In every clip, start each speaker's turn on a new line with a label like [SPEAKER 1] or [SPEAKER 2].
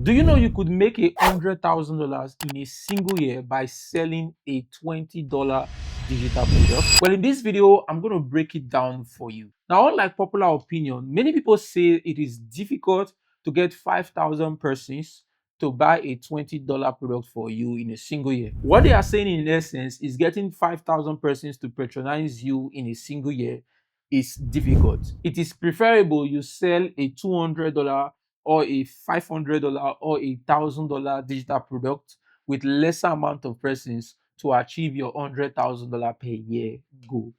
[SPEAKER 1] Do you know you could make $100,000 in a single year by selling a $20 digital product? Well, in this video, I'm going to break it down for you. Now, unlike popular opinion, many people say it is difficult to get 5,000 persons to buy a $20 product for you in a single year. What they are saying in essence is getting 5,000 persons to patronize you in a single year is difficult. It is preferable you sell a $200 or a $500 or a $1,000 digital product with lesser amount of persons to achieve your $100,000 per year goal.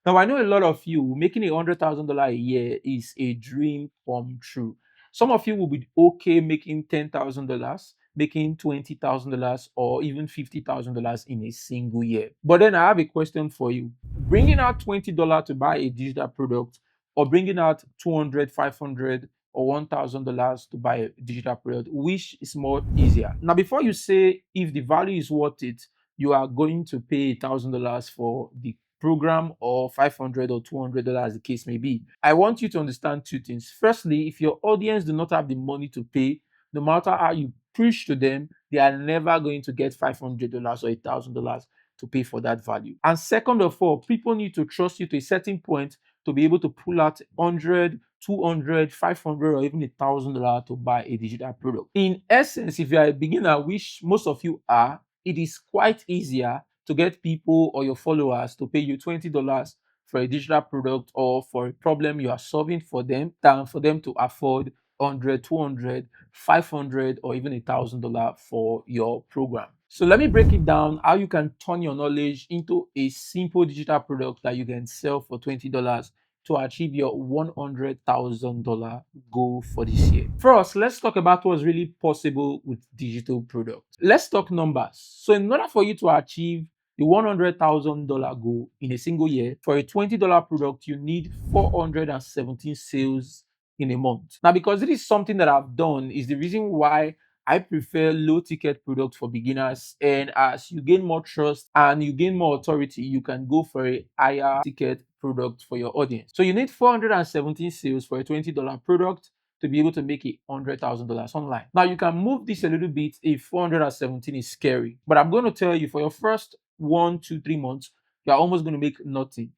[SPEAKER 1] Now, I know a lot of you making $100,000 a year is a dream come true. Some of you will be okay making $10,000, making $20,000, or even $50,000 in a single year. But then I have a question for you. Bringing out $20 to buy a digital product, or bringing out 200, 500, or $1,000 to buy a digital product, which is more easier? Now, before you say if the value is worth it, you are going to pay $1,000 for the program, or 500 or $200, as the case may be. I want you to understand two things. Firstly, if your audience do not have the money to pay, no matter how you preach to them, they are never going to get $500 or $1,000 to pay for that value. And second of all, people need to trust you to a certain point to be able to pull out 100, 200, 500, or even $1,000 to buy a digital product. In essence, if you are a beginner, which most of you are, it is quite easier to get people or your followers to pay you $20 for a digital product or for a problem you are solving for them than for them to afford 100, 200, 500, or even $1,000 for your program. So let me break it down how you can turn your knowledge into a simple digital product that you can sell for $20 to achieve your $100,000 goal for this year. First, let's talk about what's really possible with digital products. Let's talk numbers. So in order for you to achieve the $100,000 goal in a single year, for a $20 product, you need 417 sales in a month. Now, because it is something that I've done, is the reason why I prefer low ticket products for beginners. And as you gain more trust and you gain more authority, you can go for a higher ticket product for your audience. So you need 417 sales for a $20 product to be able to make $100,000 online. Now, you can move this a little bit if 417 is scary, but I'm going to tell you, for your first 1, 2, 3 months, you're almost going to make nothing.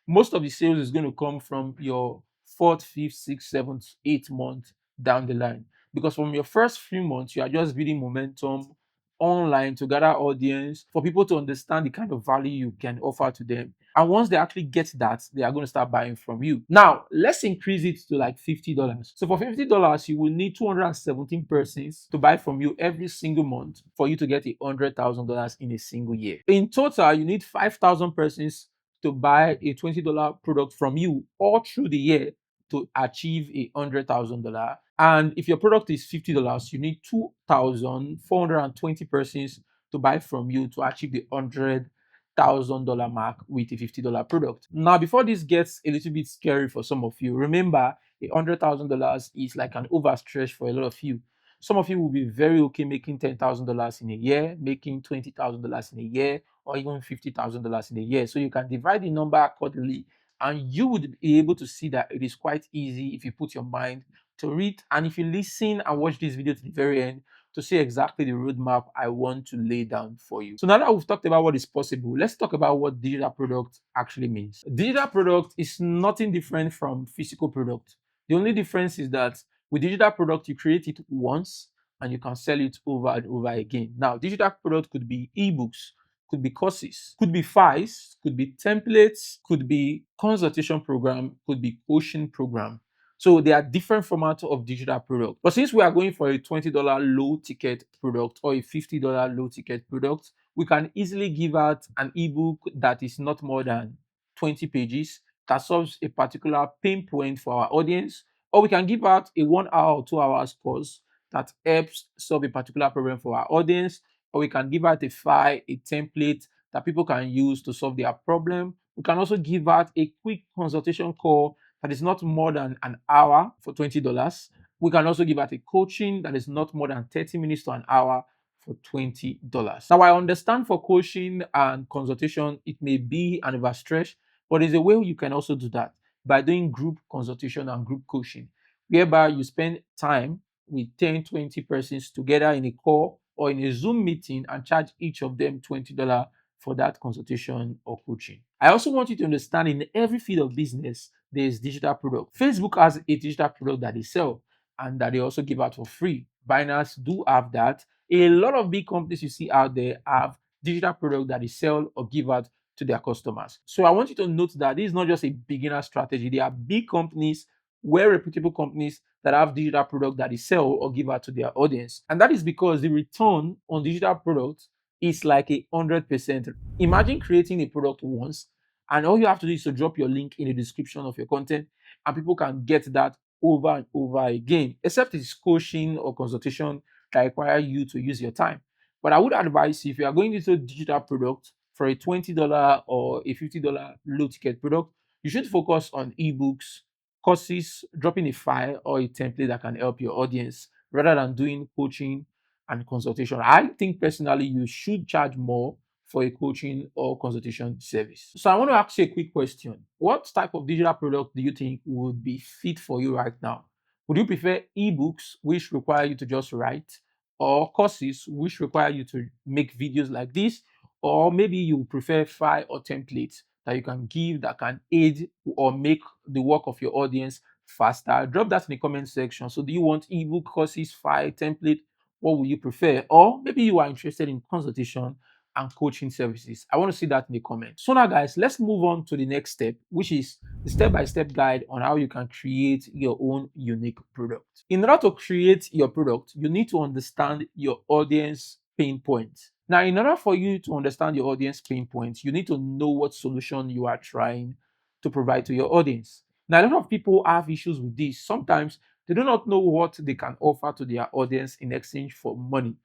[SPEAKER 1] Most of the sales is going to come from your 4th, 5th, 6th, 7th, 8th month down the line. Because from your first few months, you are just building momentum online to gather audience, for people to understand the kind of value you can offer to them. And once they actually get that, they are going to start buying from you. Now, let's increase it to like $50. So for $50, you will need 217 persons to buy from you every single month for you to get $100,000 in a single year. In total, you need 5,000 persons to buy a $20 product from you all through the year to achieve $100,000. And if your product is $50, you need 2,420 persons to buy from you to achieve the $100,000 mark with a $50 product. Now, before this gets a little bit scary for some of you, remember, $100,000 is like an overstretch for a lot of you. Some of you will be very okay making $10,000 in a year, making $20,000 in a year, or even $50,000 in a year. So you can divide the number accordingly, and you would be able to see that it is quite easy if you put your mind to read, and if you listen and watch this video to the very end to see exactly the roadmap I want to lay down for you. So now that we've talked about what is possible, let's talk about what digital product actually means. Digital product is nothing different from physical product. The only difference is that with digital product, you create it once and you can sell it over and over again. Now, digital product could be ebooks, could be courses, could be files, could be templates, could be consultation program, could be coaching program. So there are different formats of digital product. But since we are going for a $20 low ticket product or a $50 low ticket product, we can easily give out an ebook that is not more than 20 pages that solves a particular pain point for our audience, or we can give out a 1 hour or 2 hours course that helps solve a particular problem for our audience, or we can give out a file, a template that people can use to solve their problem. We can also give out a quick consultation call that is not more than an hour for $20. We can also give out a coaching that is not more than 30 minutes to an hour for $20. Now, I understand for coaching and consultation, it may be an overstretch, but there's a way you can also do that by doing group consultation and group coaching, whereby you spend time with 10, 20 persons together in a call or in a Zoom meeting and charge each of them $20 for that consultation or coaching. I also want you to understand in every field of business, there is digital product. Facebook has a digital product that they sell and that they also give out for free. Binance do have that. A lot of big companies you see out there have digital product that they sell or give out to their customers. So I want you to note that this is not just a beginner strategy. There are big companies, well reputable companies that have digital product that they sell or give out to their audience. And that is because the return on digital products is like 100%. Imagine creating a product once and all you have to do is to drop your link in the description of your content and people can get that over and over again, except it's coaching or consultation that require you to use your time. But I would advise you, if you are going into a digital product for a $20 or a $50 low ticket product, you should focus on ebooks, courses, dropping a file or a template that can help your audience rather than doing coaching and consultation. I think personally you should charge more for a coaching or consultation service. So I want to ask you a quick question. What type of digital product do you think would be fit for you right now? Would you prefer ebooks, which require you to just write, or courses, which require you to make videos like this, or maybe you prefer file or templates that you can give that can aid or make the work of your audience faster? Drop that in the comment section. So do you want ebook, courses, file, template? What will you prefer? Or maybe you are interested in consultation and coaching services. I want to see that in the comments. So now guys, let's move on to the next step, which is the step-by-step guide on how you can create your own unique product. In order to create your product, you need to understand your audience pain points. Now, in order for you to understand your audience pain points, you need to know what solution you are trying to provide to your audience. Now, a lot of people have issues with this. Sometimes they do not know what they can offer to their audience in exchange for money.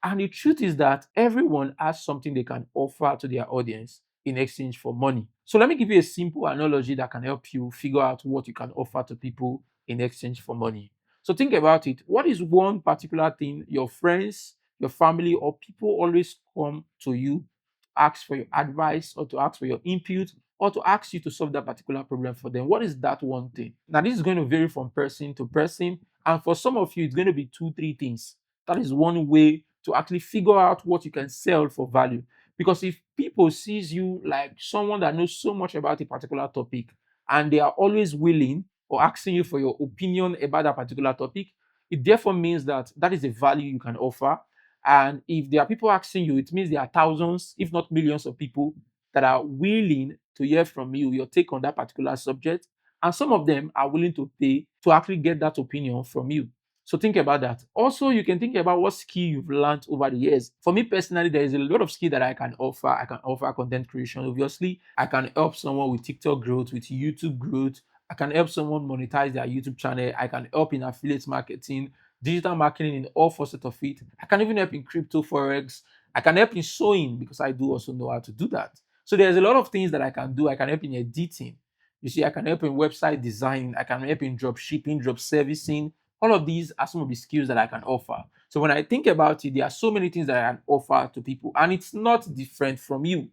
[SPEAKER 1] And the truth is that everyone has something they can offer to their audience in exchange for money. So let me give you a simple analogy that can help you figure out what you can offer to people in exchange for money. So think about it. What is one particular thing your friends, your family, or people always come to you to ask for your advice or to ask for your input or to ask you to solve that particular problem for them? What is that one thing? Now, this is going to vary from person to person. And for some of you, it's going to be two, three things. That is one way to actually figure out what you can sell for value. Because if people sees you like someone that knows so much about a particular topic and they are always willing or asking you for your opinion about that particular topic, it therefore means that that is a value you can offer. And if there are people asking you, it means there are thousands, if not millions of people that are willing to hear from you, your take on that particular subject. And some of them are willing to pay to actually get that opinion from you. So think about that. Also, you can think about what skill you've learned over the years. For me personally, there is a lot of skill that I can offer. I can offer content creation, obviously. I can help someone with TikTok growth, with YouTube growth. I can help someone monetize their YouTube channel. I can help in affiliate marketing, digital marketing in all facets of it. I can even help in crypto, forex. I can help in sewing because I do also know how to do that. So there's a lot of things that I can do. I can help in editing. You see, I can help in website design. I can help in drop shipping, drop servicing. All of these are some of the skills that I can offer. So when I think about it, there are so many things that I can offer to people, and it's not different from you.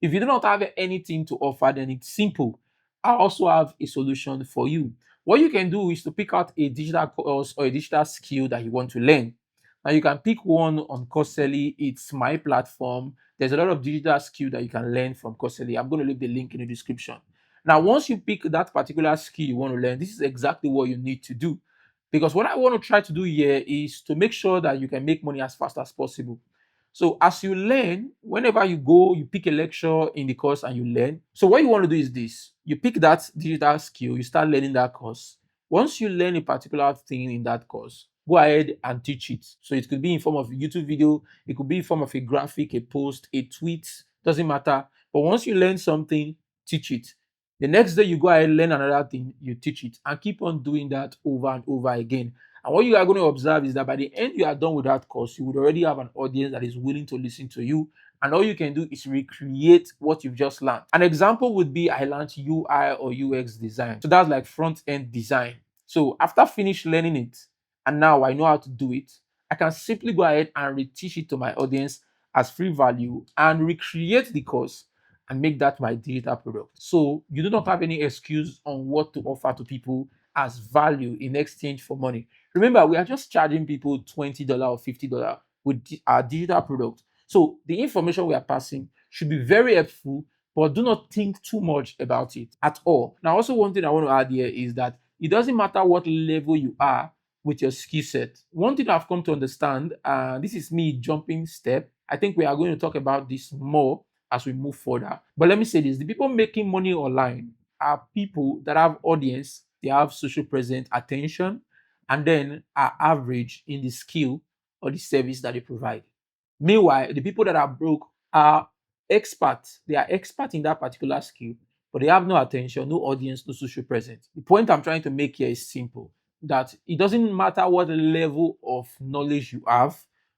[SPEAKER 1] If you do not have anything to offer, then it's simple. I also have a solution for you. What you can do is to pick out a digital course or a digital skill that you want to learn. Now you can pick one on Coursera. It's my platform. There's a lot of digital skill that you can learn from Coursera. I'm going to leave the link in the description. Now, once you pick that particular skill you want to learn, this is exactly what you need to do. Because what I want to try to do here is to make sure that you can make money as fast as possible. So as you learn, whenever you go, you pick a lecture in the course and you learn. So what you want to do is this. You pick that digital skill, you start learning that course. Once you learn a particular thing in that course, go ahead and teach it. So it could be in form of a YouTube video, it could be in form of a graphic, a post, a tweet, doesn't matter. But once you learn something, teach it. The next day you go ahead and learn another thing, you teach it and keep on doing that over and over again. And what you are going to observe is that by the end you are done with that course, you would already have an audience that is willing to listen to you. And all you can do is recreate what you've just learned. An example would be I learned UI or UX design. So that's like front end design. So after finish learning it, and now I know how to do it, I can simply go ahead and reteach it to my audience as free value and recreate the course and make that my digital product. So you do not have any excuse on what to offer to people as value in exchange for money. Remember, we are just charging people $20 or $50 with our digital product. So the information we are passing should be very helpful, but do not think too much about it at all. Now, also one thing I want to add here is that it doesn't matter what level you are with your skill set. One thing I've come to understand, this is me jumping step. I think we are going to talk about this more as we move further. But let me say this: the people making money online are people that have audience, they have social presence, attention, and then are average in the skill or the service that they provide. Meanwhile, the people that are broke are experts. They are experts in that particular skill, but they have no attention, no audience, no social presence. The point I'm trying to make here is simple, that it doesn't matter what level of knowledge you have,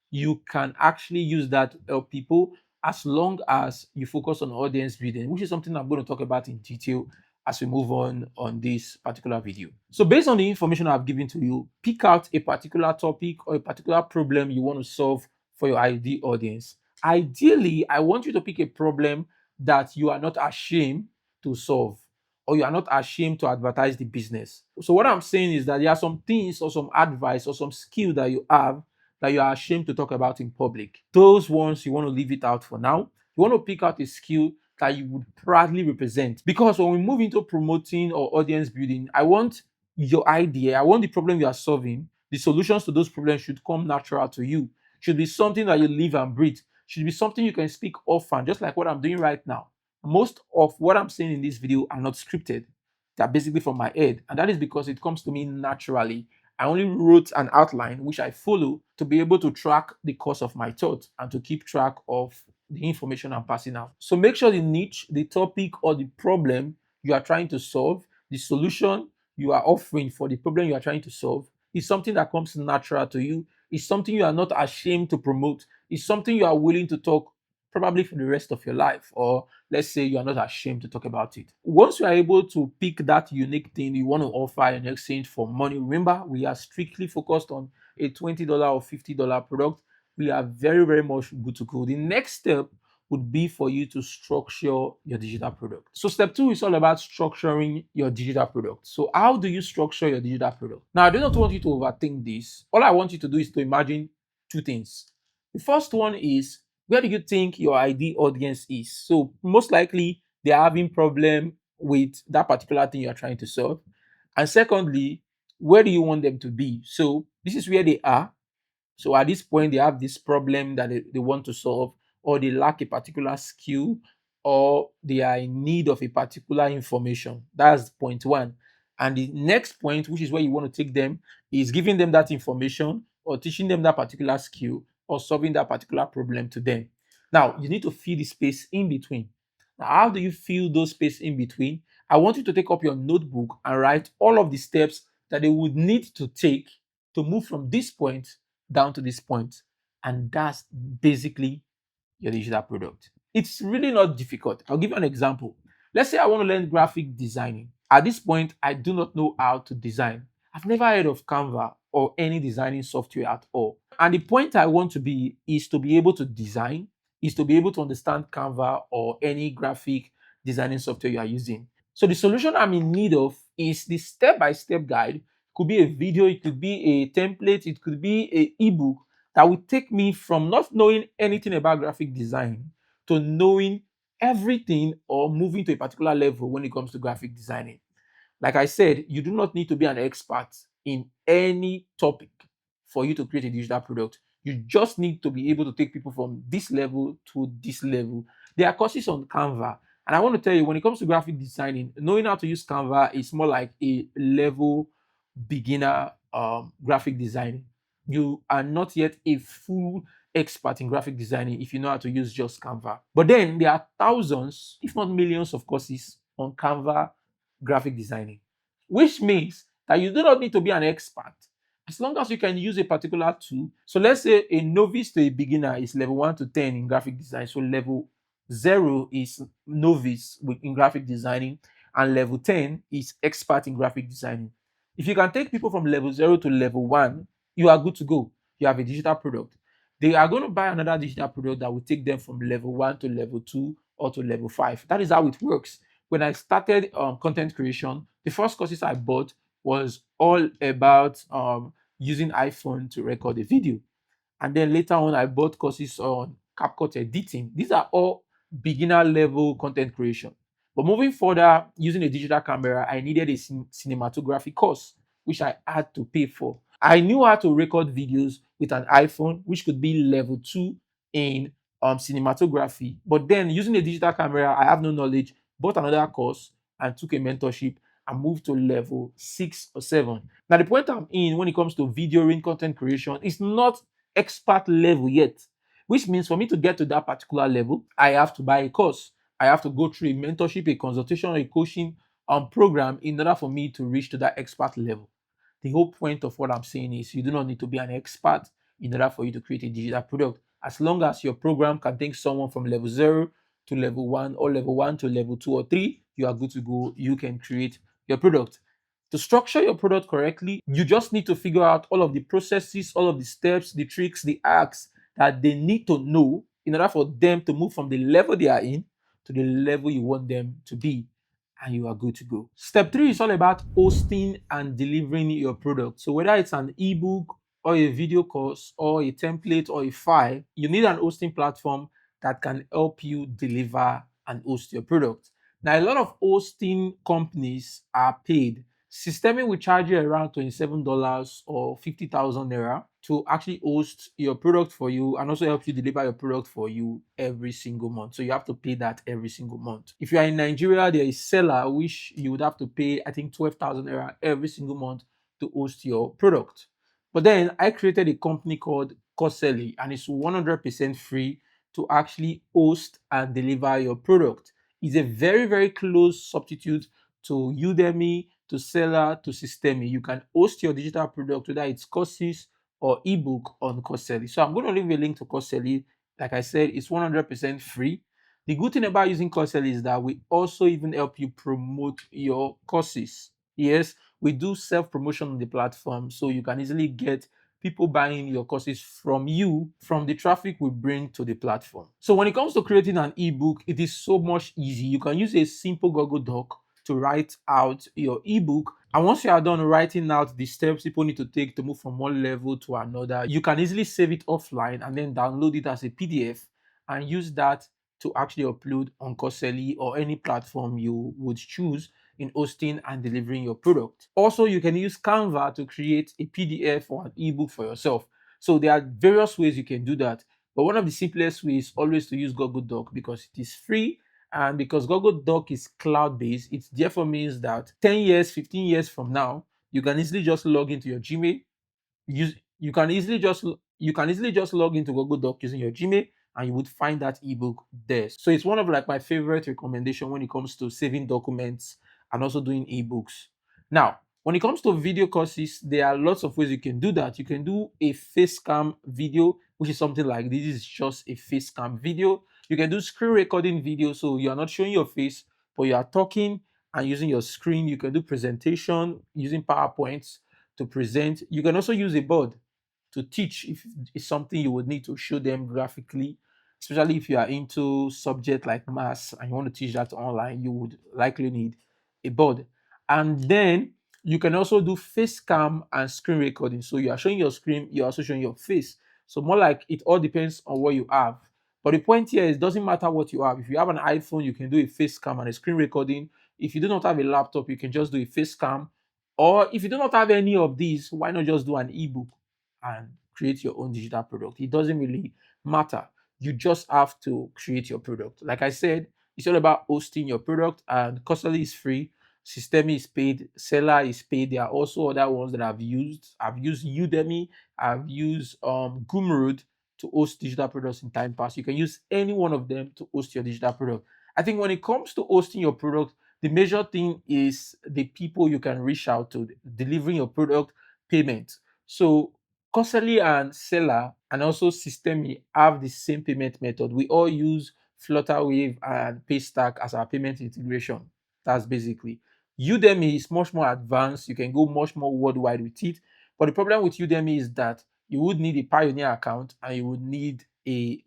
[SPEAKER 1] you can actually use that to help people as long as you focus on audience building, which is something I'm going to talk about in detail as we move on this particular video. So based on the information I've given to you, pick out a particular topic or a particular problem you want to solve for your ideal audience. Ideally, I want you to pick a problem that you are not ashamed to solve, or you are not ashamed to advertise the business. So what I'm saying is that there are some things or some advice or some skill that you have that you are ashamed to talk about in public. Those ones you want to leave it out for now. You want to pick out a skill that you would proudly represent. Because when we move into promoting or audience building, I want your idea, I want the problem you are solving, the solutions to those problems should come natural to you. Should be something that you live and breathe. Should be something you can speak often, just like what I'm doing right now. Most of what I'm saying in this video are not scripted. They're basically from my head. And that is because it comes to me naturally. I only wrote an outline which I follow to be able to track the course of my thoughts and to keep track of the information I'm passing out. So make sure the niche, the topic, or the problem you are trying to solve, the solution you are offering for the problem you are trying to solve, is something that comes natural to you, is something you are not ashamed to promote, is something you are willing to talk probably for the rest of your life, or let's say you are not ashamed to talk about it. Once you are able to pick that unique thing you want to offer in exchange for money, remember, we are strictly focused on a $20 or $50 product. We are very, very much good to go. The next step would be for you to structure your digital product. So step 2 is all about structuring your digital product. So how do you structure your digital product? Now, I do not want you to overthink this. All I want you to do is to imagine two things. The first one is, where do you think your ideal audience is? So most likely they are having problem with that particular thing you are trying to solve. And secondly, where do you want them to be? So this is where they are. So at this point, they have this problem that they want to solve, or they lack a particular skill, or they are in need of a particular information. That's point one. And the next point, which is where you want to take them, is giving them that information or teaching them that particular skill or solving that particular problem to them. Now, you need to fill the space in between. Now, how do you fill those space in between? I want you to take up your notebook and write all of the steps that they would need to take to move from this point down to this point. And that's basically your digital product. It's really not difficult. I'll give you an example. Let's say I want to learn graphic designing. At this point, I do not know how to design. I've never heard of Canva or any designing software at all. And the point I want to be is to be able to design, is to be able to understand Canva or any graphic designing software you are using. So the solution I'm in need of is the step-by-step guide. It could be a video, it could be a template, it could be an ebook that will take me from not knowing anything about graphic design to knowing everything or moving to a particular level when it comes to graphic designing. Like I said, you do not need to be an expert in any topic for you to create a digital product. You just need to be able to take people from this level to this level. There are courses on Canva. And I want to tell you, when it comes to graphic designing, knowing how to use Canva is more like a level beginner graphic designing. You are not yet a full expert in graphic designing if you know how to use just Canva. But then there are thousands, if not millions, of courses on Canva graphic designing, which means that you do not need to be an expert as long as you can use a particular tool. So let's say a novice to a beginner is level 1 to 10 in graphic design. So level 0 is novice in graphic designing, and level 10 is expert in graphic designing. If you can take people from level 0 to level 1, you are good to go. You have a digital product. They are going to buy another digital product that will take them from level 1 to level 2 or to level 5. That is how it works. When I started content creation, the first courses I bought was all about using iPhone to record a video. And then later on, I bought courses on CapCut editing. These are all beginner level content creation. But moving further, using a digital camera, I needed a cinematography course, which I had to pay for. I knew how to record videos with an iPhone, which could be level 2 in cinematography. But then using a digital camera, I have no knowledge, bought another course and took a mentorship and moved to level 6 or 7. Now, the point I'm in when it comes to videoing content creation is not expert level yet, which means for me to get to that particular level, I have to buy a course. I have to go through a mentorship, a consultation, or a coaching program in order for me to reach to that expert level. The whole point of what I'm saying is you do not need to be an expert in order for you to create a digital product. As long as your program can take someone from level 0 to level 1 or level 1 to level 2 or 3, you are good to go. You can create your product. To structure your product correctly, you just need to figure out all of the processes, all of the steps, the tricks, the acts that they need to know in order for them to move from the level they are in to the level you want them to be, and you are good to go. Step 3 is all about hosting and delivering your product. So whether it's an ebook or a video course or a template or a file, you need an hosting platform that can help you deliver and host your product. Now, a lot of hosting companies are paid. Systemic will charge you around $27 or 50,000 naira to actually host your product for you and also help you deliver your product for you every single month. So you have to pay that every single month. If you are in Nigeria, there is seller which you would have to pay, I think, 12,000 naira every single month to host your product. But then I created a company called Coselli, and it's 100% free to actually host and deliver your product. It's a very, very close substitute to Udemy, to Seller, to Systemi. You can host your digital product, whether it's courses or ebook, on Coselli. So I'm going to leave a link to Coselli. Like I said, it's 100% free. The good thing about using Coselli is that we also even help you promote your courses. Yes, we do self-promotion on the platform, so you can easily get people buying your courses from you from the traffic we bring to the platform. So when it comes to creating an ebook, it is so much easy. You can use a simple Google Doc to write out your ebook. And once you are done writing out the steps people need to take to move from one level to another, you can easily save it offline and then download it as a PDF and use that to actually upload on Coselli or any platform you would choose in hosting and delivering your product. Also, you can use Canva to create a PDF or an ebook for yourself. So there are various ways you can do that. But one of the simplest ways is always to use Google Doc because it is free, and because Google Doc is cloud-based, it therefore means that 10 years, 15 years from now, you can easily just log into your Gmail. You can easily just log into Google Doc using your Gmail, and you would find that ebook there. So it's one of like my favorite recommendation when it comes to saving documents and also doing ebooks. Now, when it comes to video courses, there are lots of ways you can do that. You can do a face cam video, which is something like this is just a face cam video. You can do screen recording video, so you are not showing your face, but you are talking and using your screen. You can do presentation using PowerPoints to present. You can also use a board to teach if it's something you would need to show them graphically, especially if you are into subject like maths and you want to teach that online, you would likely need a board. And then you can also do face cam and screen recording. So you are showing your screen, you're also showing your face. So more like it all depends on what you have. But the point here is it doesn't matter what you have. If you have an iPhone, you can do a face cam and a screen recording. If you do not have a laptop, you can just do a face cam. Or if you do not have any of these, why not just do an ebook and create your own digital product? It doesn't really matter. You just have to create your product. Like I said, it's all about hosting your product, and Costly is free. Systemi is paid, Seller is paid. There are also other ones that I've used. I've used Udemy, I've used Gumroad to host digital products in time past. You can use any one of them to host your digital product. I think when it comes to hosting your product, the major thing is the people you can reach out to, delivering your product, payment. So Costly and Seller and also Systemi have the same payment method. We all use Flutterwave and Paystack as our payment integration. That's basically. Udemy is much more advanced. You can go much more worldwide with it. But the problem with Udemy is that you would need a Pioneer account and you would need a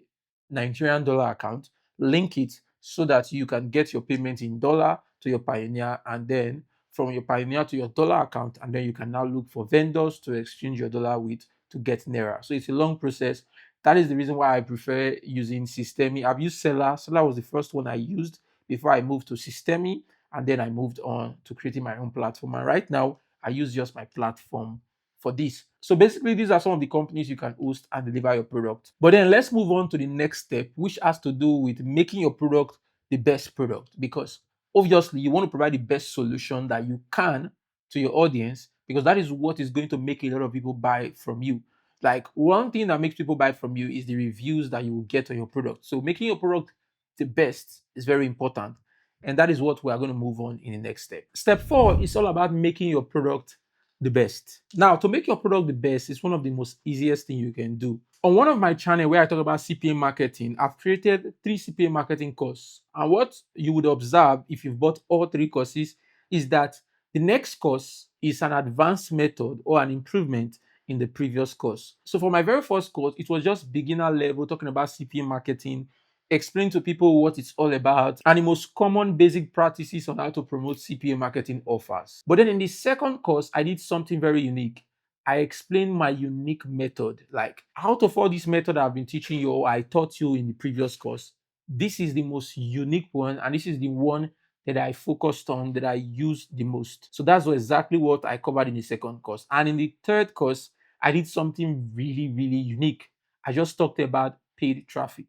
[SPEAKER 1] Nigerian dollar account. Link it so that you can get your payment in dollar to your Pioneer, and then from your Pioneer to your dollar account, and then you can now look for vendors to exchange your dollar with to get Naira. So it's a long process. That is the reason why I prefer using Systemi. I've used Seller. Seller was the first one I used before I moved to Systemi, and then I moved on to creating my own platform. And right now, I use just my platform for this. So basically, these are some of the companies you can host and deliver your product. But then let's move on to the next step, which has to do with making your product the best product, because obviously you want to provide the best solution that you can to your audience, because that is what is going to make a lot of people buy from you. Like, one thing that makes people buy from you is the reviews that you will get on your product. So making your product the best is very important. And that is what we are going to move on in the next step. Step 4 is all about making your product the best. Now, to make your product the best is one of the most easiest thing you can do. On one of my channel where I talk about CPA marketing, I've created 3 CPA marketing courses. And what you would observe if you've bought all 3 courses is that the next course is an advanced method or an improvement in the previous course. So for my very first course, it was just beginner level, talking about CPA marketing, explain to people what it's all about, and the most common basic practices on how to promote CPA marketing offers. But then in the second course, I did something very unique. I explained my unique method. Like, out of all this method I've been teaching you, or I taught you in the previous course, this is the most unique one, and this is the one that I focused on, that I used the most. So that's exactly what I covered in the second course. And in the third course, I did something really, really unique. I just talked about paid traffic,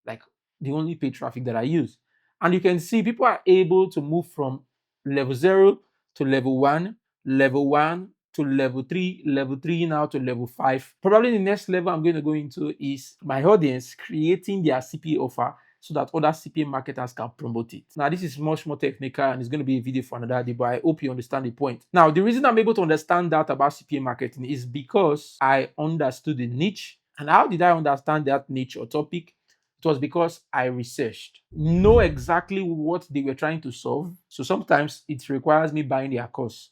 [SPEAKER 1] like the only paid traffic that I use. And you can see people are able to move from level 0 to level 1 to level 3 now to level 5. Probably the next level I'm going to go into is my audience creating their CPA offer so that other CPA marketers can promote it. Now, this is much more technical and it's going to be a video for another day, but I hope you understand the point. Now, the reason I'm able to understand that about CPA marketing is because I understood the niche. And how did I understand that niche or topic? It was because I researched, know exactly what they were trying to solve. So sometimes it requires me buying their course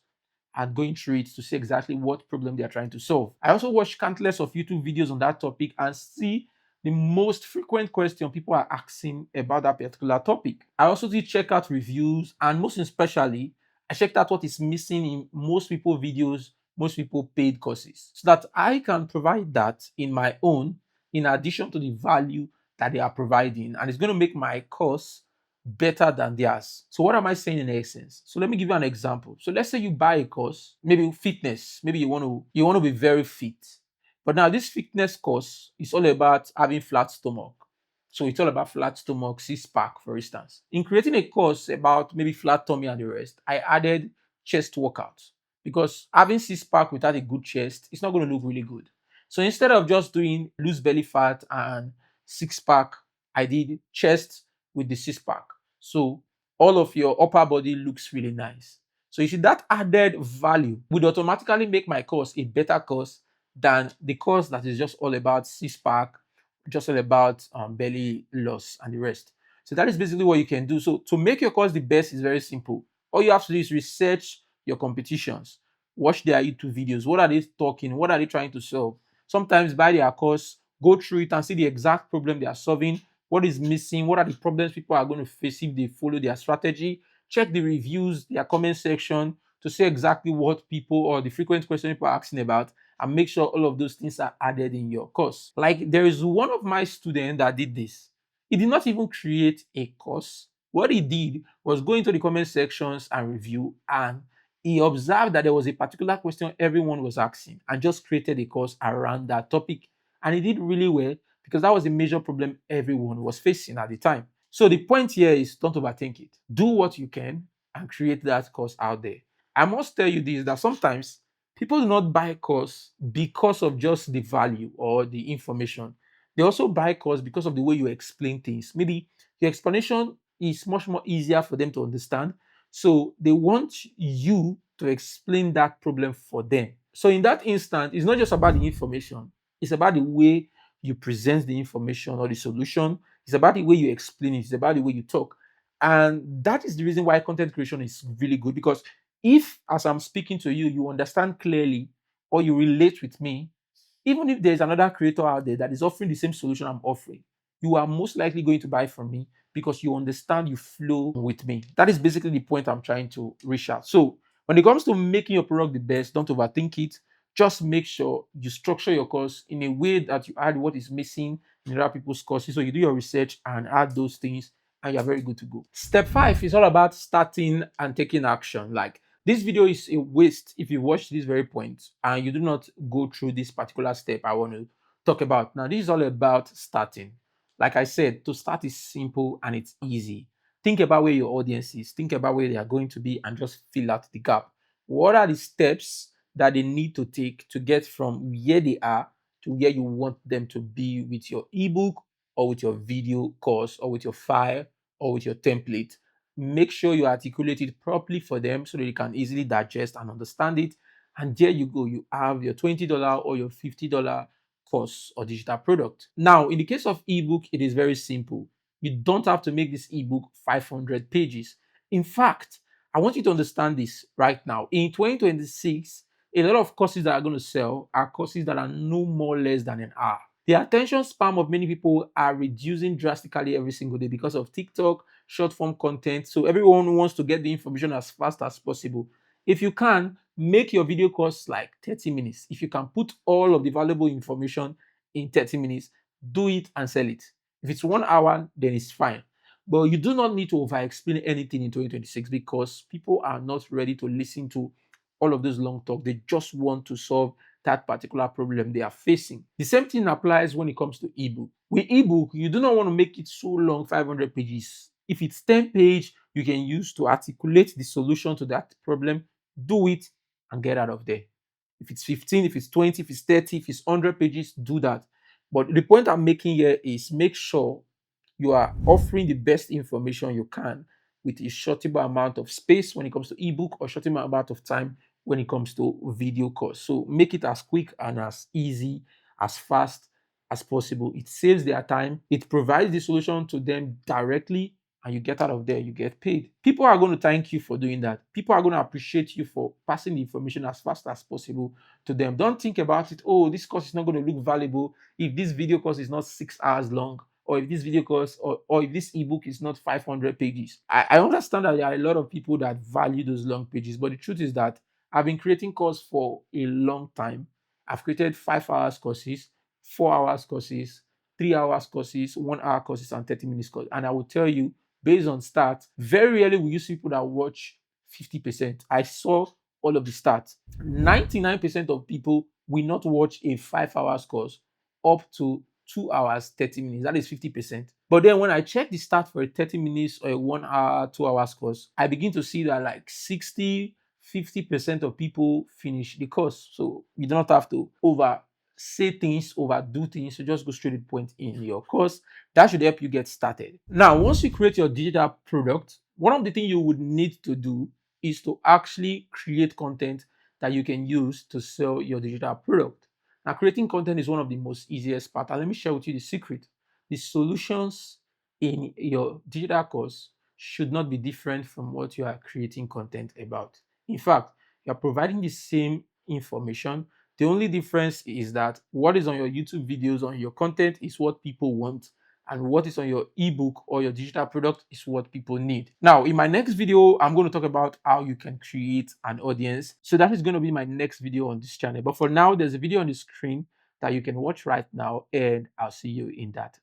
[SPEAKER 1] and going through it to see exactly what problem they are trying to solve. I also watch countless of YouTube videos on that topic and see the most frequent question people are asking about that particular topic. I also did check out reviews, and most especially, I checked out what is missing in most people videos, most people paid courses, so that I can provide that in my own, in addition to the value that they are providing, and it's going to make my course better than theirs. So what am I saying in essence? So let me give you an example. So let's say you buy a course, maybe fitness, maybe you want to be very fit. But now this fitness course is all about having flat stomach. So it's all about flat stomach, six-pack, for instance. In creating a course about maybe flat tummy and the rest, I added chest workouts, because having six-pack without a good chest, it's not going to look really good. So instead of just doing loose belly fat and six-pack, I did chest with the six-pack. So all of your upper body looks really nice. So you see, that added value would automatically make my course a better course than the course that is just all about six-pack, just all about belly loss and the rest. So that is basically what you can do. So to make your course the best is very simple. All you have to do is research your competitions, watch their YouTube videos. What are they talking? What are they trying to solve? Sometimes buy their course, go through it and see the exact problem they are solving, what is missing, what are the problems people are going to face if they follow their strategy. Check the reviews, their comment section, to see exactly what people, or the frequent questions people are asking about, and make sure all of those things are added in your course. Like, there is one of my students that did this. He did not even create a course. What he did was go into the comment sections and review, and he observed that there was a particular question everyone was asking and just created a course around that topic. And he did really well, because that was a major problem everyone was facing at the time. So the point here is, don't overthink it. Do what you can and create that course out there. I must tell you this, that sometimes people do not buy course because of just the value or the information. They also buy course because of the way you explain things. Maybe your explanation is much more easier for them to understand. So they want you to explain that problem for them. So in that instant, it's not just about the information. It's about the way you present the information or the solution. It's about the way you explain it. It's about the way you talk. And that is the reason why content creation is really good, because if, as I'm speaking to you, you understand clearly or you relate with me, even if there's another creator out there that is offering the same solution I'm offering, you are most likely going to buy from me because you understand, you flow with me. That is basically the point I'm trying to reach out. So When it comes to making your product the best, don't overthink it. Just make sure you structure your course in a way that you add what is missing in other people's courses. So you do your research and add those things, and you're very good to go. Step 5 is all about starting and taking action. Like, this video is a waste if you watch this very point and you do not go through this particular step I want to talk about. Now, this is all about starting. Like I said, to start is simple and it's easy. Think about where your audience is, think about where they are going to be, and just fill out the gap. What are the steps that they need to take to get from where they are to where you want them to be with your ebook or with your video course or with your file or with your template? Make sure you articulate it properly for them so that they can easily digest and understand it. And there you go, you have your $20 or your $50 course or digital product. Now, in the case of ebook, it is very simple. You don't have to make this ebook 500 pages. In fact, I want you to understand this right now. In 2026, a lot of courses that are going to sell are courses that are no more less than an hour. The attention span of many people are reducing drastically every single day because of TikTok, short form content. So everyone wants to get the information as fast as possible. If you can, make your video course like 30 minutes. If you can put all of the valuable information in 30 minutes, do it and sell it. If it's 1 hour, then it's fine. But you do not need to over explain anything in 2026 because people are not ready to listen to all of those long talk. They just want to solve that particular problem they are facing. The same thing applies when it comes to ebook. With ebook, you do not want to make it so long, 500 pages. If it's 10 page, you can use to articulate the solution to that problem. Do it and get out of there. If it's 15, if it's 20, if it's 30, if it's 100 pages, do that. But the point I'm making here is make sure you are offering the best information you can with a shortable amount of space when it comes to ebook or shortable amount of time when it comes to video course. So make it as quick and as easy, as fast as possible. It saves their time. It provides the solution to them directly, and you get out of there, you get paid. People are going to thank you for doing that. People are going to appreciate you for passing the information as fast as possible to them. Don't think about it, oh, this course is not going to look valuable if this video course is not 6 hours long, or if this video course or if this ebook is not 500 pages. I understand that there are a lot of people that value those long pages, but the truth is that I've been creating courses for a long time. I've created 5 hours courses, 4 hours courses, 3 hours courses, 1 hour courses, and 30 minutes courses. And I will tell you, based on stats, very rarely we use people that watch 50%. I saw all of the stats. 99% of people will not watch a 5 hours course up to 2 hours, 30 minutes. That is 50%. But then when I check the stat for a 30 minutes or a 1 hour, 2 hours course, I begin to see that like 60, 50% of people finish the course. So you do not have to over say things, overdo things. So just go straight to the point in your course. That should help you get started. Now, once you create your digital product, one of the things you would need to do is to actually create content that you can use to sell your digital product. Now, creating content is one of the most easiest part. And let me share with you the secret. The solutions in your digital course should not be different from what you are creating content about. In fact, you're providing the same information. The only difference is that what is on your YouTube videos, on your content, is what people want, and what is on your ebook or your digital product is what people need. Now, in my next video, I'm going to talk about how you can create an audience. So that is going to be my next video on this channel. But for now, there's a video on the screen that you can watch right now, and I'll see you in that.